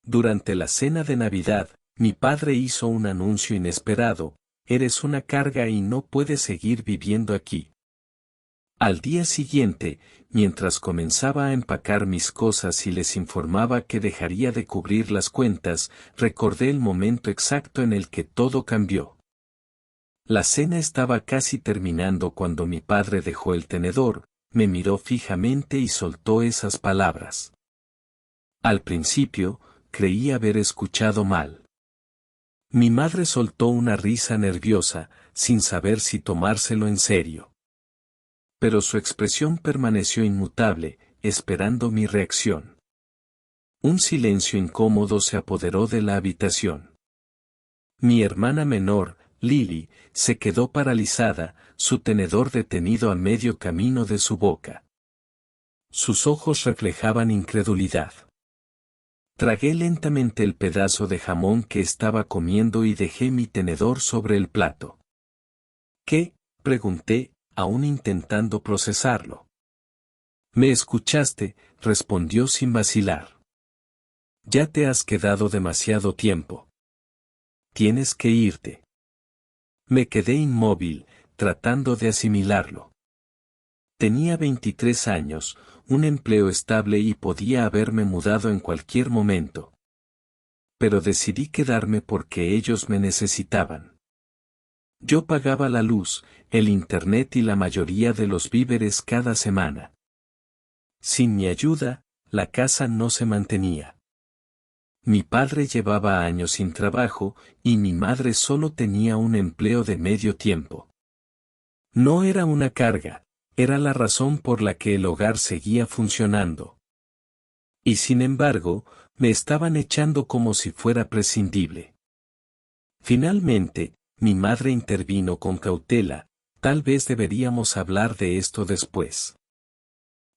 Durante la cena de Navidad, mi padre hizo un anuncio inesperado: eres una carga y no puedes seguir viviendo aquí. Al día siguiente, mientras comenzaba a empacar mis cosas y les informaba que dejaría de cubrir las cuentas, recordé el momento exacto en el que todo cambió. La cena estaba casi terminando cuando mi padre dejó el tenedor, me miró fijamente y soltó esas palabras. Al principio, creí haber escuchado mal. Mi madre soltó una risa nerviosa, sin saber si tomárselo en serio. Pero su expresión permaneció inmutable, esperando mi reacción. Un silencio incómodo se apoderó de la habitación. Mi hermana menor, Lily, se quedó paralizada, su tenedor detenido a medio camino de su boca. Sus ojos reflejaban incredulidad. Tragué lentamente el pedazo de jamón que estaba comiendo y dejé mi tenedor sobre el plato. ¿Qué?, pregunté, aún intentando procesarlo. «Me escuchaste», respondió sin vacilar. «Ya te has quedado demasiado tiempo. Tienes que irte». Me quedé inmóvil, tratando de asimilarlo. Tenía 23 años, un empleo estable y podía haberme mudado en cualquier momento. Pero decidí quedarme porque ellos me necesitaban. Yo pagaba la luz, el internet y la mayoría de los víveres cada semana. Sin mi ayuda, la casa no se mantenía. Mi padre llevaba años sin trabajo, y mi madre solo tenía un empleo de medio tiempo. No era una carga, era la razón por la que el hogar seguía funcionando. Y sin embargo, me estaban echando como si fuera prescindible. Finalmente, mi madre intervino con cautela: «Tal vez deberíamos hablar de esto después».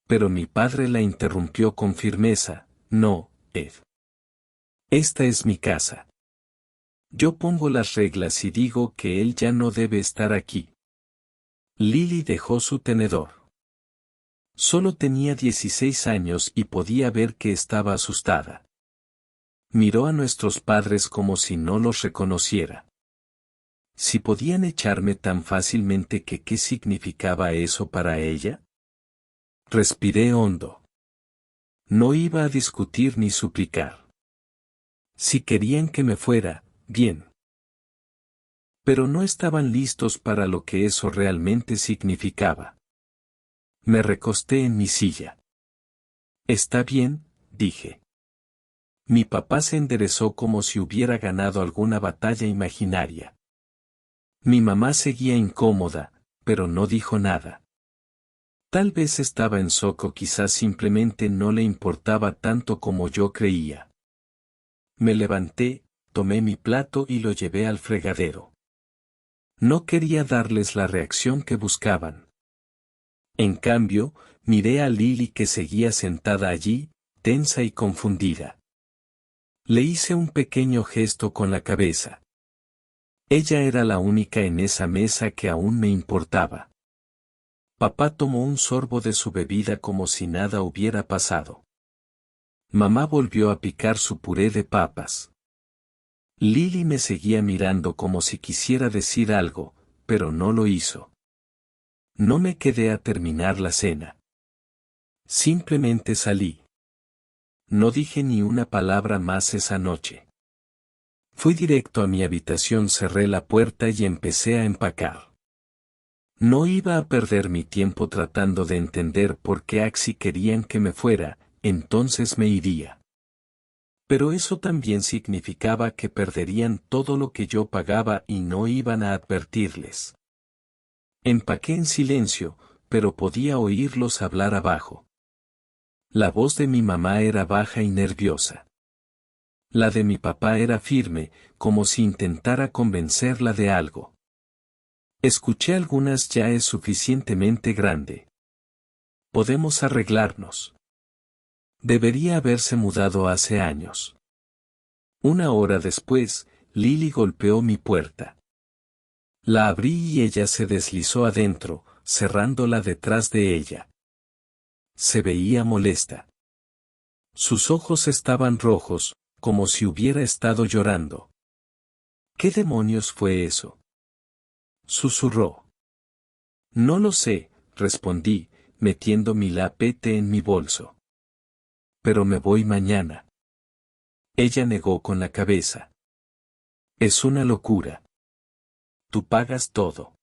Pero mi padre la interrumpió con firmeza: «No, Ed. Esta es mi casa. Yo pongo las reglas y digo que él ya no debe estar aquí». Lily dejó su tenedor. Solo tenía 16 años y podía ver que estaba asustada. Miró a nuestros padres como si no los reconociera. Si podían echarme tan fácilmente, ¿qué significaba eso para ella? Respiré hondo. No iba a discutir ni suplicar. Si querían que me fuera, bien. Pero no estaban listos para lo que eso realmente significaba. Me recosté en mi silla. «Está bien», dije. Mi papá se enderezó como si hubiera ganado alguna batalla imaginaria. Mi mamá seguía incómoda, pero no dijo nada. Tal vez estaba en shock o quizás simplemente no le importaba tanto como yo creía. Me levanté, tomé mi plato y lo llevé al fregadero. No quería darles la reacción que buscaban. En cambio, miré a Lily, que seguía sentada allí, tensa y confundida. Le hice un pequeño gesto con la cabeza. Ella era la única en esa mesa que aún me importaba. Papá tomó un sorbo de su bebida como si nada hubiera pasado. Mamá volvió a picar su puré de papas. Lily me seguía mirando como si quisiera decir algo, pero no lo hizo. No me quedé a terminar la cena. Simplemente salí. No dije ni una palabra más esa noche. Fui directo a mi habitación, cerré la puerta y empecé a empacar. No iba a perder mi tiempo tratando de entender por qué Axie querían que me fuera, entonces me iría. Pero eso también significaba que perderían todo lo que yo pagaba y no iban a advertirles. Empaqué en silencio, pero podía oírlos hablar abajo. La voz de mi mamá era baja y nerviosa. La de mi papá era firme, como si intentara convencerla de algo. Escuché algunas: «Ya es suficientemente grande. Podemos arreglarnos. Debería haberse mudado hace años». Una hora después, Lily golpeó mi puerta. La abrí y ella se deslizó adentro, cerrándola detrás de ella. Se veía molesta. Sus ojos estaban rojos, como si hubiera estado llorando. ¿Qué demonios fue eso?, susurró. No lo sé, respondí, metiendo mi laptop en mi bolso. Pero me voy mañana. Ella negó con la cabeza. Es una locura. Tú pagas todo.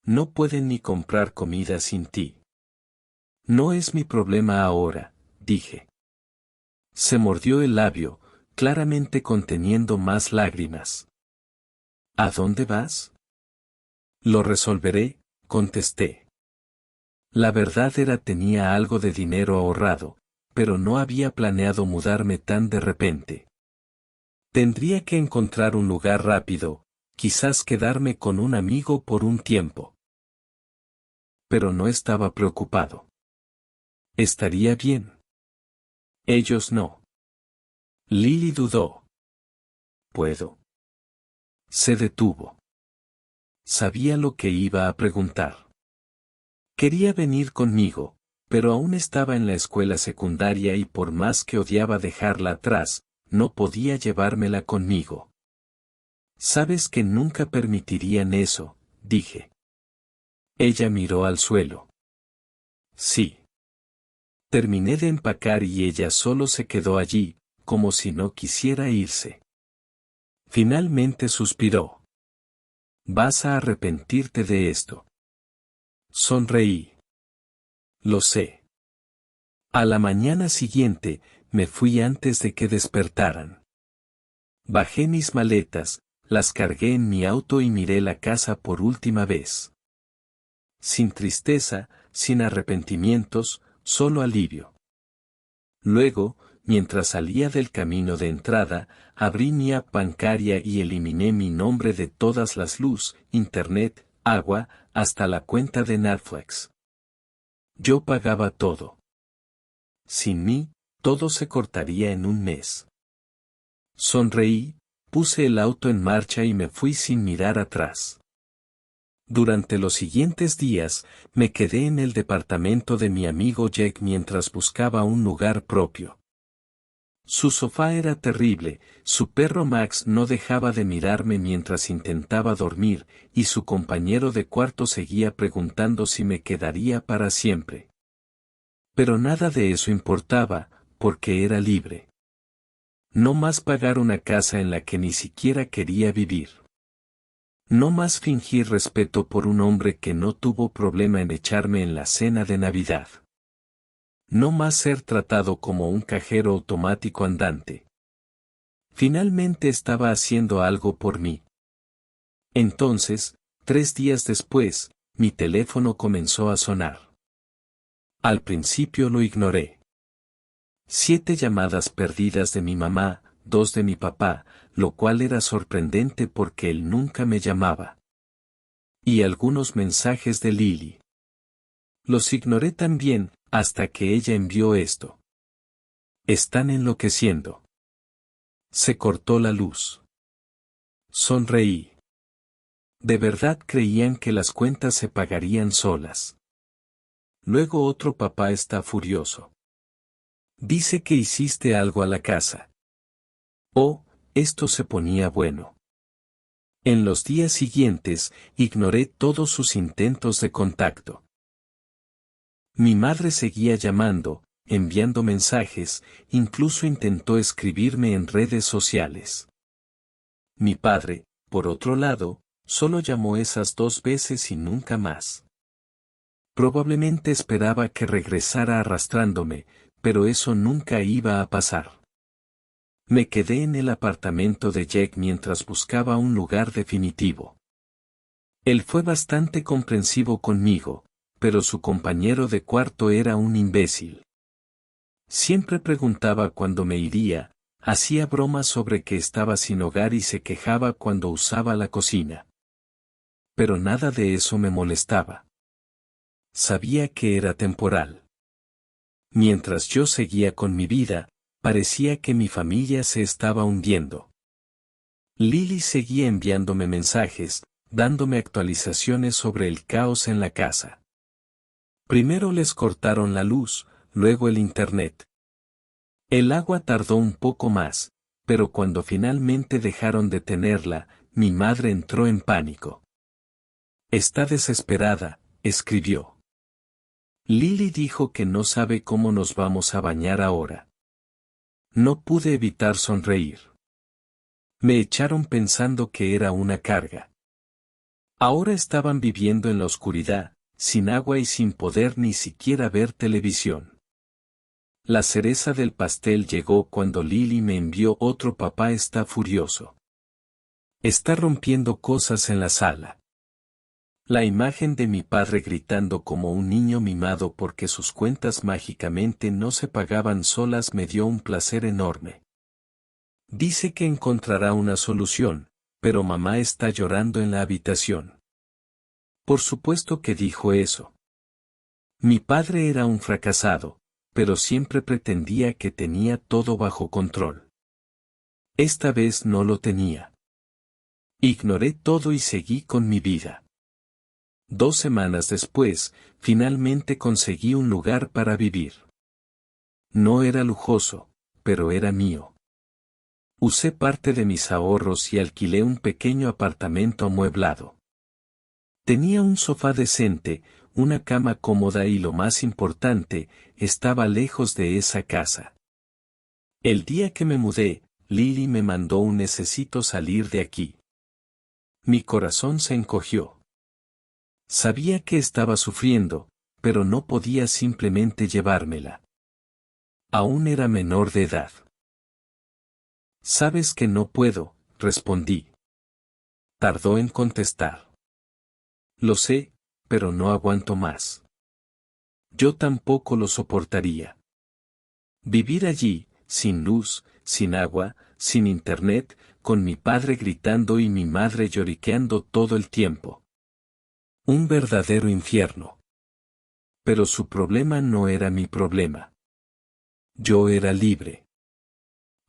No pueden ni comprar comida sin ti. No es mi problema ahora, dije. Se mordió el labio, claramente conteniendo más lágrimas. ¿A dónde vas? Lo resolveré, contesté. La verdad era tenía algo de dinero ahorrado, pero no había planeado mudarme tan de repente. Tendría que encontrar un lugar rápido, quizás quedarme con un amigo por un tiempo. Pero no estaba preocupado. Estaría bien. Ellos no. Lily dudó. ¿Puedo? Se detuvo. Sabía lo que iba a preguntar. Quería venir conmigo, pero aún estaba en la escuela secundaria y por más que odiaba dejarla atrás, no podía llevármela conmigo. Sabes que nunca permitirían eso, dije. Ella miró al suelo. Sí. Terminé de empacar y ella solo se quedó allí, como si no quisiera irse. Finalmente suspiró. Vas a arrepentirte de esto. Sonreí. Lo sé. A la mañana siguiente, me fui antes de que despertaran. Bajé mis maletas, las cargué en mi auto y miré la casa por última vez. Sin tristeza, sin arrepentimientos, solo alivio. Luego, mientras salía del camino de entrada, abrí mi app bancaria y eliminé mi nombre de todas las luz, internet, agua, hasta la cuenta de Netflix. Yo pagaba todo. Sin mí, todo se cortaría en un mes. Sonreí, puse el auto en marcha y me fui sin mirar atrás. Durante los siguientes días, me quedé en el departamento de mi amigo Jack mientras buscaba un lugar propio. Su sofá era terrible, su perro Max no dejaba de mirarme mientras intentaba dormir, y su compañero de cuarto seguía preguntando si me quedaría para siempre. Pero nada de eso importaba, porque era libre. No más pagar una casa en la que ni siquiera quería vivir. No más fingir respeto por un hombre que no tuvo problema en echarme en la cena de Navidad. No más ser tratado como un cajero automático andante. Finalmente estaba haciendo algo por mí. Entonces, 3 días después, mi teléfono comenzó a sonar. Al principio lo ignoré. 7 llamadas perdidas de mi mamá, 2 de mi papá, lo cual era sorprendente porque él nunca me llamaba. Y algunos mensajes de Lily. Los ignoré también, hasta que ella envió esto. Están enloqueciendo. Se cortó la luz. Sonreí. De verdad creían que las cuentas se pagarían solas. Luego otro papá está furioso. Dice que hiciste algo a la casa. Oh, esto se ponía bueno. En los días siguientes, ignoré todos sus intentos de contacto. Mi madre seguía llamando, enviando mensajes, incluso intentó escribirme en redes sociales. Mi padre, por otro lado, solo llamó esas 2 veces y nunca más. Probablemente esperaba que regresara arrastrándome, pero eso nunca iba a pasar. Me quedé en el apartamento de Jack mientras buscaba un lugar definitivo. Él fue bastante comprensivo conmigo, pero su compañero de cuarto era un imbécil. Siempre preguntaba cuándo me iría, hacía bromas sobre que estaba sin hogar y se quejaba cuando usaba la cocina. Pero nada de eso me molestaba. Sabía que era temporal. Mientras yo seguía con mi vida, parecía que mi familia se estaba hundiendo. Lily seguía enviándome mensajes, dándome actualizaciones sobre el caos en la casa. Primero les cortaron la luz, luego el internet. El agua tardó un poco más, pero cuando finalmente dejaron de tenerla, mi madre entró en pánico. Está desesperada, escribió. Lily dijo que no sabe cómo nos vamos a bañar ahora. No pude evitar sonreír. Me echaron pensando que era una carga. Ahora estaban viviendo en la oscuridad, sin agua y sin poder ni siquiera ver televisión. La cereza del pastel llegó cuando Lily me envió otro: papá está furioso. Está rompiendo cosas en la sala. La imagen de mi padre gritando como un niño mimado porque sus cuentas mágicamente no se pagaban solas me dio un placer enorme. Dice que encontrará una solución, pero mamá está llorando en la habitación. Por supuesto que dijo eso. Mi padre era un fracasado, pero siempre pretendía que tenía todo bajo control. Esta vez no lo tenía. Ignoré todo y seguí con mi vida. 2 semanas después, finalmente conseguí un lugar para vivir. No era lujoso, pero era mío. Usé parte de mis ahorros y alquilé un pequeño apartamento amueblado. Tenía un sofá decente, una cama cómoda y lo más importante, estaba lejos de esa casa. El día que me mudé, Lily me mandó un necesito salir de aquí. Mi corazón se encogió. Sabía que estaba sufriendo, pero no podía simplemente llevármela. Aún era menor de edad. Sabes que no puedo, respondí. Tardó en contestar. Lo sé, pero no aguanto más. Yo tampoco lo soportaría. Vivir allí, sin luz, sin agua, sin internet, con mi padre gritando y mi madre lloriqueando todo el tiempo. Un verdadero infierno. Pero su problema no era mi problema. Yo era libre.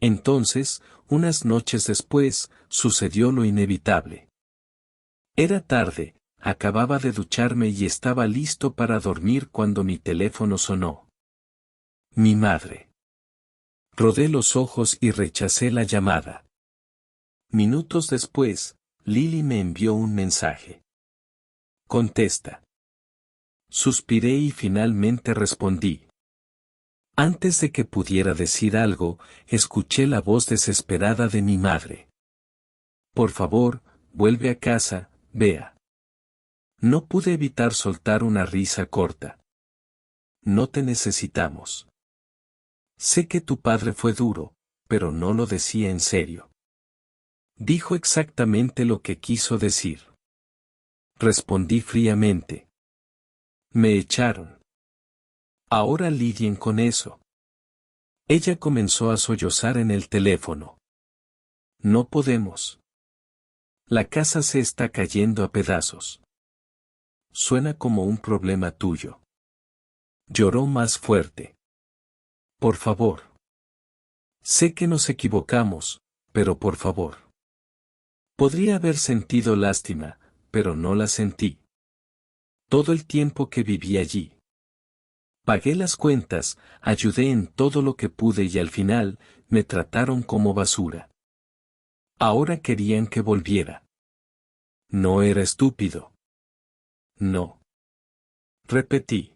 Entonces, unas noches después, sucedió lo inevitable. Era tarde, acababa de ducharme y estaba listo para dormir cuando mi teléfono sonó. Mi madre. Rodé los ojos y rechacé la llamada. Minutos después, Lily me envió un mensaje. Contesta. Suspiré y finalmente respondí. Antes de que pudiera decir algo, escuché la voz desesperada de mi madre. Por favor, vuelve a casa, Bea. No pude evitar soltar una risa corta. No te necesitamos. Sé que tu padre fue duro, pero no lo decía en serio. Dijo exactamente lo que quiso decir. Respondí fríamente. Me echaron. Ahora lidien con eso. Ella comenzó a sollozar en el teléfono. No podemos. La casa se está cayendo a pedazos. Suena como un problema tuyo. Lloró más fuerte. Por favor. Sé que nos equivocamos, pero por favor. Podría haber sentido lástima, pero no la sentí. Todo el tiempo que viví allí. Pagué las cuentas, ayudé en todo lo que pude y al final, me trataron como basura. Ahora querían que volviera. No era estúpido. No. Repetí.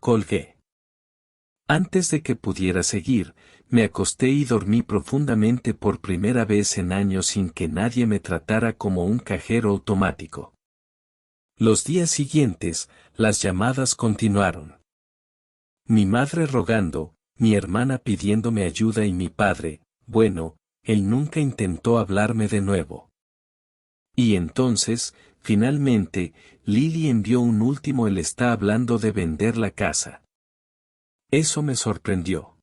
Colgué. Antes de que pudiera seguir, me acosté y dormí profundamente por primera vez en años sin que nadie me tratara como un cajero automático. Los días siguientes, las llamadas continuaron. Mi madre rogando, mi hermana pidiéndome ayuda y mi padre, bueno, él nunca intentó hablarme de nuevo. Y entonces, finalmente, Lily envió un último: él está hablando de vender la casa. Eso me sorprendió.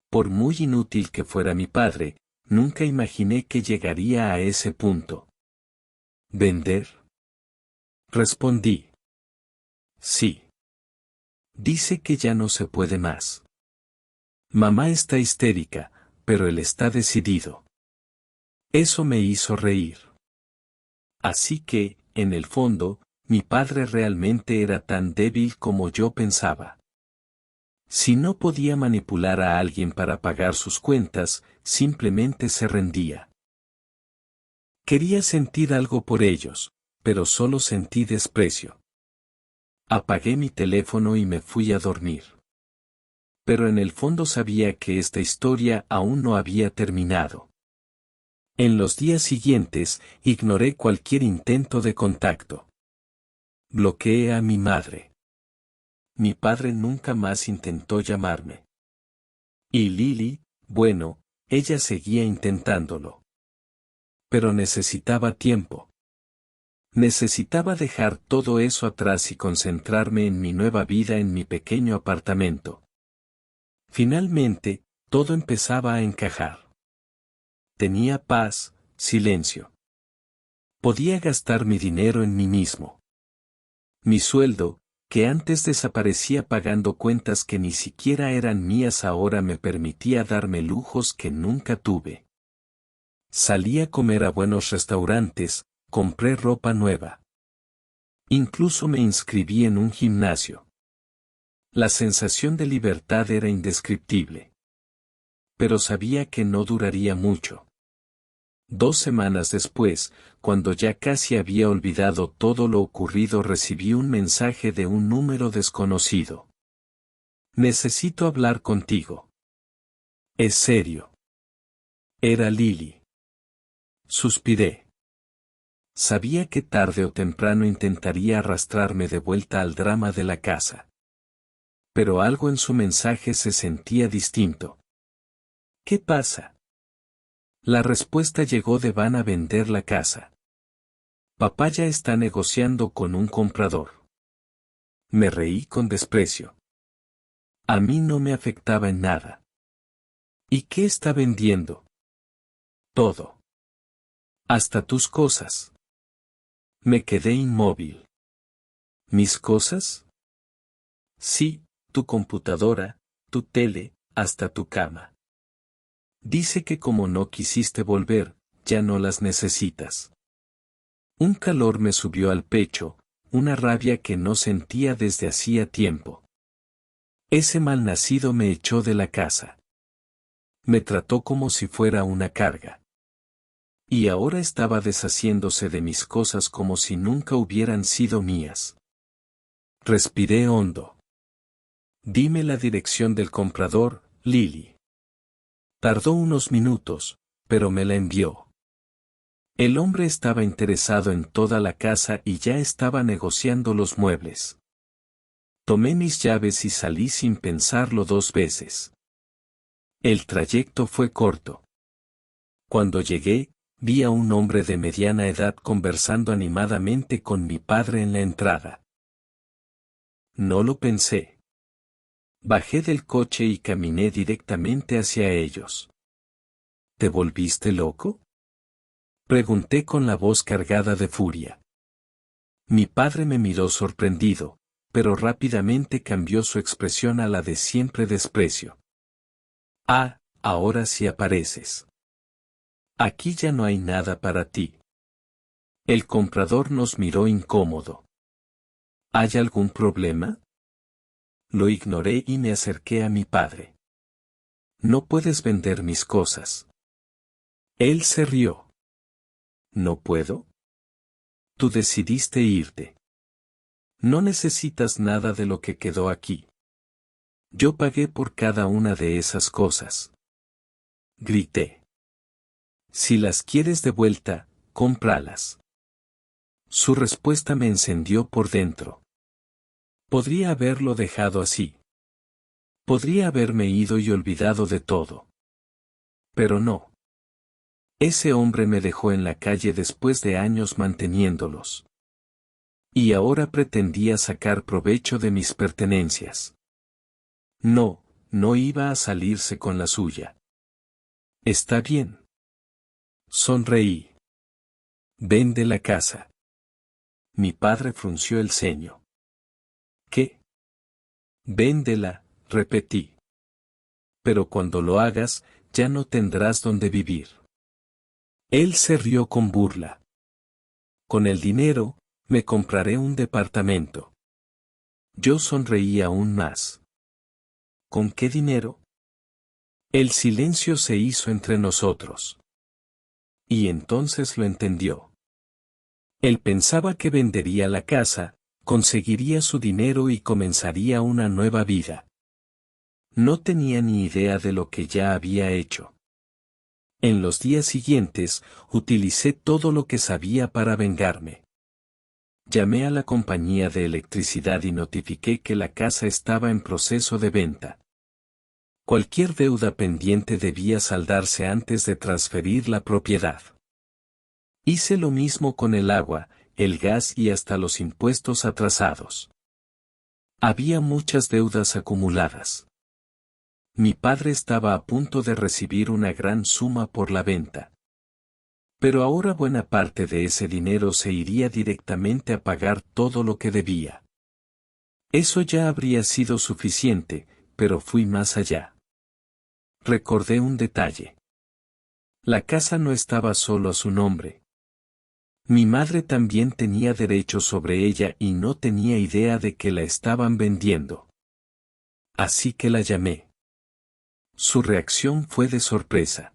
Por muy inútil que fuera mi padre, nunca imaginé que llegaría a ese punto. ¿Vender? Respondí. Sí. Dice que ya no se puede más. Mamá está histérica, pero él está decidido. Eso me hizo reír. Así que, en el fondo, mi padre realmente era tan débil como yo pensaba. Si no podía manipular a alguien para pagar sus cuentas, simplemente se rendía. Quería sentir algo por ellos, pero solo sentí desprecio. Apagué mi teléfono y me fui a dormir. Pero en el fondo sabía que esta historia aún no había terminado. En los días siguientes, ignoré cualquier intento de contacto. Bloqueé a mi madre. Mi padre nunca más intentó llamarme. Y Lily, bueno, ella seguía intentándolo. Pero necesitaba tiempo. Necesitaba dejar todo eso atrás y concentrarme en mi nueva vida en mi pequeño apartamento. Finalmente, todo empezaba a encajar. Tenía paz, silencio. Podía gastar mi dinero en mí mismo. Mi sueldo, que antes desaparecía pagando cuentas que ni siquiera eran mías, ahora me permitía darme lujos que nunca tuve. Salí a comer a buenos restaurantes, compré ropa nueva. Incluso me inscribí en un gimnasio. La sensación de libertad era indescriptible. Pero sabía que no duraría mucho. 2 semanas después, cuando ya casi había olvidado todo lo ocurrido, recibí un mensaje de un número desconocido. Necesito hablar contigo. Es serio. Era Lily. Suspiré. Sabía que tarde o temprano intentaría arrastrarme de vuelta al drama de la casa. Pero algo en su mensaje se sentía distinto. ¿Qué pasa? La respuesta llegó de: van a vender la casa. Papá ya está negociando con un comprador. Me reí con desprecio. A mí no me afectaba en nada. ¿Y qué está vendiendo? Todo. Hasta tus cosas. Me quedé inmóvil. ¿Mis cosas? Sí, tu computadora, tu tele, hasta tu cama. Dice que como no quisiste volver, ya no las necesitas. Un calor me subió al pecho, una rabia que no sentía desde hacía tiempo. Ese malnacido me echó de la casa. Me trató como si fuera una carga. Y ahora estaba deshaciéndose de mis cosas como si nunca hubieran sido mías. Respiré hondo. Dime la dirección del comprador, Lily. Tardó unos minutos, pero me la envió. El hombre estaba interesado en toda la casa y ya estaba negociando los muebles. Tomé mis llaves y salí sin pensarlo 2 veces. El trayecto fue corto. Cuando llegué, vi a un hombre de mediana edad conversando animadamente con mi padre en la entrada. No lo pensé. Bajé del coche y caminé directamente hacia ellos. ¿Te volviste loco?, pregunté con la voz cargada de furia. Mi padre me miró sorprendido, pero rápidamente cambió su expresión a la de siempre: desprecio. Ah, ahora sí apareces. Aquí ya no hay nada para ti. El comprador nos miró incómodo. ¿Hay algún problema? Lo ignoré y me acerqué a mi padre. No puedes vender mis cosas. Él se rió. ¿No puedo? Tú decidiste irte. No necesitas nada de lo que quedó aquí. Yo pagué por cada una de esas cosas. Grité. Si las quieres de vuelta, cómpralas. Su respuesta me encendió por dentro. Podría haberlo dejado así. Podría haberme ido y olvidado de todo. Pero no. Ese hombre me dejó en la calle después de años manteniéndolos. Y ahora pretendía sacar provecho de mis pertenencias. No, no iba a salirse con la suya. Está bien. Sonreí. Vende la casa. Mi padre frunció el ceño. ¿Qué? Véndela, repetí. Pero cuando lo hagas, ya no tendrás donde vivir. Él se rió con burla. Con el dinero, me compraré un departamento. Yo sonreí aún más. ¿Con qué dinero? El silencio se hizo entre nosotros. Y entonces lo entendió. Él pensaba que vendería la casa, conseguiría su dinero y comenzaría una nueva vida. No tenía ni idea de lo que ya había hecho. En los días siguientes, utilicé todo lo que sabía para vengarme. Llamé a la compañía de electricidad y notifiqué que la casa estaba en proceso de venta. Cualquier deuda pendiente debía saldarse antes de transferir la propiedad. Hice lo mismo con el agua, el gas y hasta los impuestos atrasados. Había muchas deudas acumuladas. Mi padre estaba a punto de recibir una gran suma por la venta. Pero ahora buena parte de ese dinero se iría directamente a pagar todo lo que debía. Eso ya habría sido suficiente, pero fui más allá. Recordé un detalle. La casa no estaba solo a su nombre. Mi madre también tenía derechos sobre ella y no tenía idea de que la estaban vendiendo. Así que la llamé. Su reacción fue de sorpresa.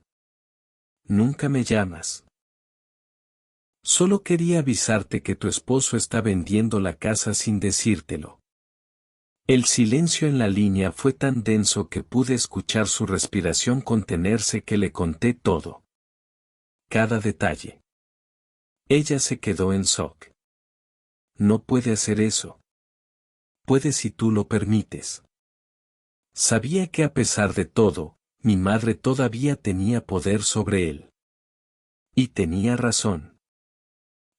Nunca me llamas. Solo quería avisarte que tu esposo está vendiendo la casa sin decírtelo. El silencio en la línea fue tan denso que pude escuchar su respiración contenerse que le conté todo. Cada detalle. Ella se quedó en shock. No puede hacer eso. Puede si tú lo permites. Sabía que a pesar de todo, mi madre todavía tenía poder sobre él. Y tenía razón.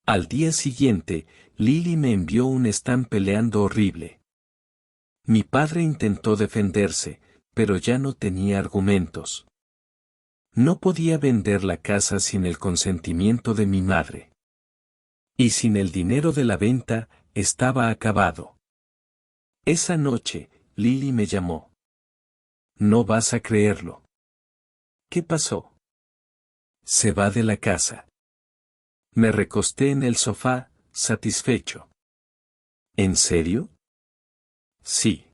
Al día siguiente, Lily me envió un están peleando horrible. Mi padre intentó defenderse, pero ya no tenía argumentos. No podía vender la casa sin el consentimiento de mi madre. Y sin el dinero de la venta, estaba acabado. Esa noche, Lily me llamó. No vas a creerlo. ¿Qué pasó? Se va de la casa. Me recosté en el sofá, satisfecho. ¿En serio? Sí.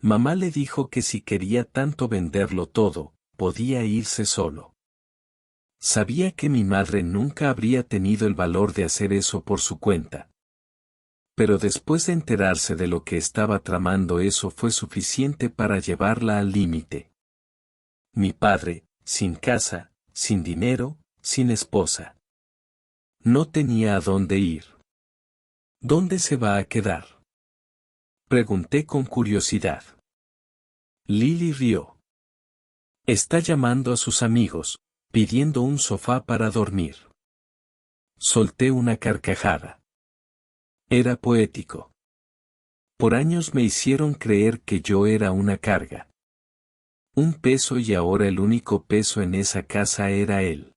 Mamá le dijo que si quería tanto venderlo todo, podía irse solo. Sabía que mi madre nunca habría tenido el valor de hacer eso por su cuenta. Pero después de enterarse de lo que estaba tramando, eso fue suficiente para llevarla al límite. Mi padre, sin casa, sin dinero, sin esposa. No tenía a dónde ir. ¿Dónde se va a quedar? Pregunté con curiosidad. Lily rió. Está llamando a sus amigos, pidiendo un sofá para dormir. Solté una carcajada. Era poético. Por años me hicieron creer que yo era una carga. Un peso y ahora el único peso en esa casa era él.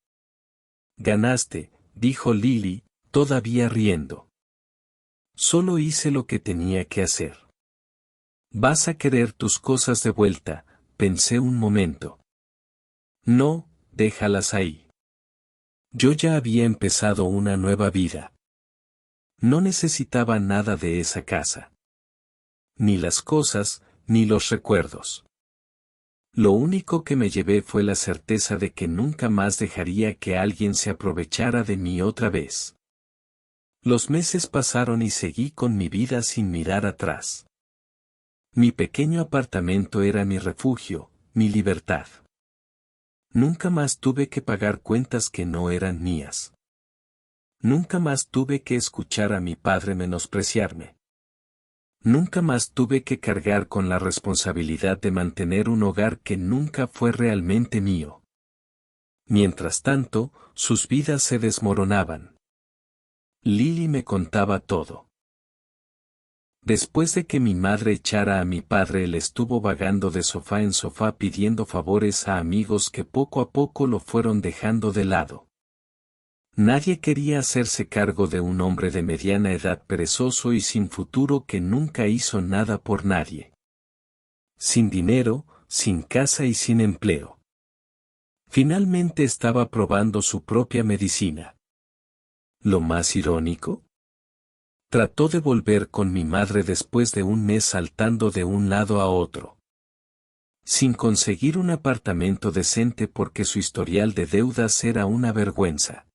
Ganaste, dijo Lily, todavía riendo. Solo hice lo que tenía que hacer. Vas a querer tus cosas de vuelta, pensé un momento. No, déjalas ahí. Yo ya había empezado una nueva vida. No necesitaba nada de esa casa. Ni las cosas, ni los recuerdos. Lo único que me llevé fue la certeza de que nunca más dejaría que alguien se aprovechara de mí otra vez. Los meses pasaron y seguí con mi vida sin mirar atrás. Mi pequeño apartamento era mi refugio, mi libertad. Nunca más tuve que pagar cuentas que no eran mías. Nunca más tuve que escuchar a mi padre menospreciarme. Nunca más tuve que cargar con la responsabilidad de mantener un hogar que nunca fue realmente mío. Mientras tanto, sus vidas se desmoronaban. Lily me contaba todo. Después de que mi madre echara a mi padre, él estuvo vagando de sofá en sofá pidiendo favores a amigos que poco a poco lo fueron dejando de lado. Nadie quería hacerse cargo de un hombre de mediana edad perezoso y sin futuro que nunca hizo nada por nadie. Sin dinero, sin casa y sin empleo. Finalmente estaba probando su propia medicina. Lo más irónico. Trató de volver con mi madre después de un mes saltando de un lado a otro. sin conseguir un apartamento decente porque su historial de deudas era una vergüenza.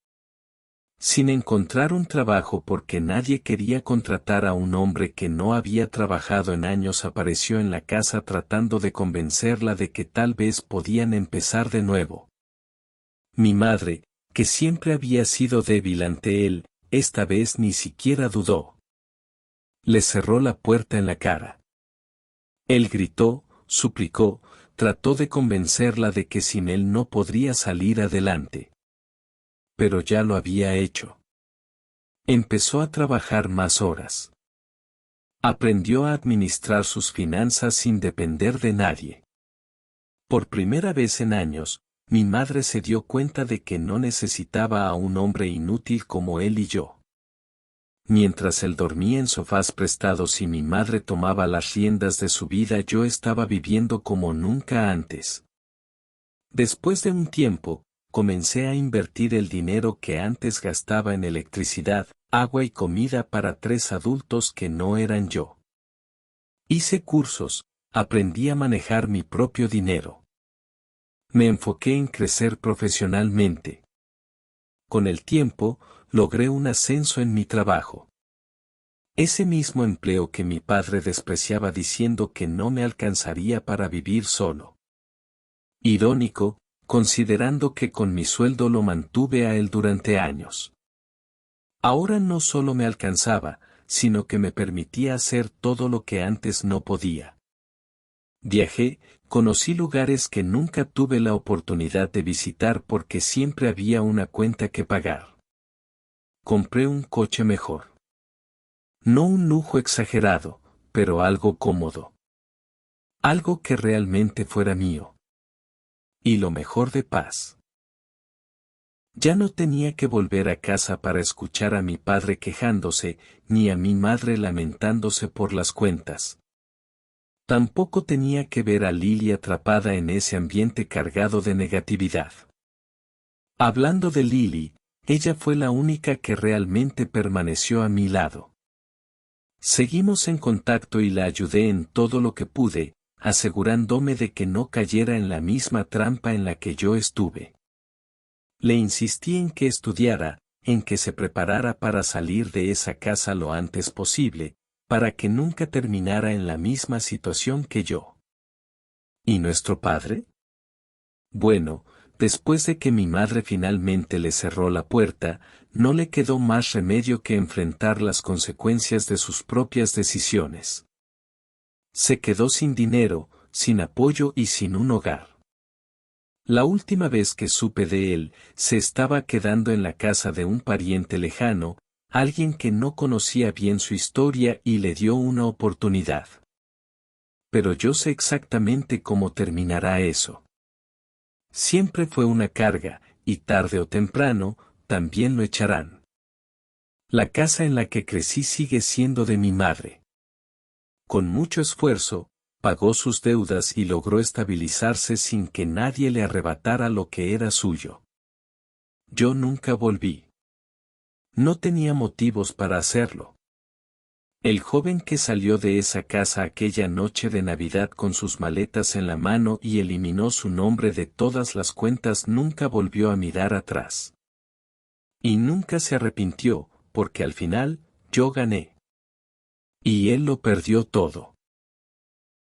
Sin encontrar un trabajo porque nadie quería contratar a un hombre que no había trabajado en años, apareció en la casa tratando de convencerla de que tal vez podían empezar de nuevo. Mi madre, que siempre había sido débil ante él, esta vez ni siquiera dudó. Le cerró la puerta en la cara. Él gritó, suplicó, trató de convencerla de que sin él no podría salir adelante. Pero ya lo había hecho. Empezó a trabajar más horas. Aprendió a administrar sus finanzas sin depender de nadie. Por primera vez en años, mi madre se dio cuenta de que no necesitaba a un hombre inútil como él y yo. Mientras él dormía en sofás prestados y mi madre tomaba las riendas de su vida, yo estaba viviendo como nunca antes. Después de un tiempo, comencé a invertir el dinero que antes gastaba en electricidad, agua y comida para 3 adultos que no eran yo. Hice cursos, aprendí a manejar mi propio dinero. Me enfoqué en crecer profesionalmente. Con el tiempo, logré un ascenso en mi trabajo. Ese mismo empleo que mi padre despreciaba diciendo que no me alcanzaría para vivir solo. Irónico, considerando que con mi sueldo lo mantuve a él durante años. Ahora no solo me alcanzaba, sino que me permitía hacer todo lo que antes no podía. Viajé, conocí lugares que nunca tuve la oportunidad de visitar porque siempre había una cuenta que pagar. Compré un coche mejor. No un lujo exagerado, pero algo cómodo. Algo que realmente fuera mío. Y lo mejor, de paz. Ya no tenía que volver a casa para escuchar a mi padre quejándose, ni a mi madre lamentándose por las cuentas. Tampoco tenía que ver a Lily atrapada en ese ambiente cargado de negatividad. Hablando de Lily, ella fue la única que realmente permaneció a mi lado. Seguimos en contacto y la ayudé en todo lo que pude, asegurándome de que no cayera en la misma trampa en la que yo estuve. Le insistí en que estudiara, en que se preparara para salir de esa casa lo antes posible, para que nunca terminara en la misma situación que yo. ¿Y nuestro padre? Bueno, después de que mi madre finalmente le cerró la puerta, no le quedó más remedio que enfrentar las consecuencias de sus propias decisiones. Se quedó sin dinero, sin apoyo y sin un hogar. La última vez que supe de él, se estaba quedando en la casa de un pariente lejano, alguien que no conocía bien su historia y le dio una oportunidad. Pero yo sé exactamente cómo terminará eso. Siempre fue una carga, y tarde o temprano, también lo echarán. La casa en la que crecí sigue siendo de mi madre. Con mucho esfuerzo, pagó sus deudas y logró estabilizarse sin que nadie le arrebatara lo que era suyo. Yo nunca volví. No tenía motivos para hacerlo. El joven que salió de esa casa aquella noche de Navidad con sus maletas en la mano y eliminó su nombre de todas las cuentas nunca volvió a mirar atrás. Y nunca se arrepintió, porque al final, yo gané. Y él lo perdió todo.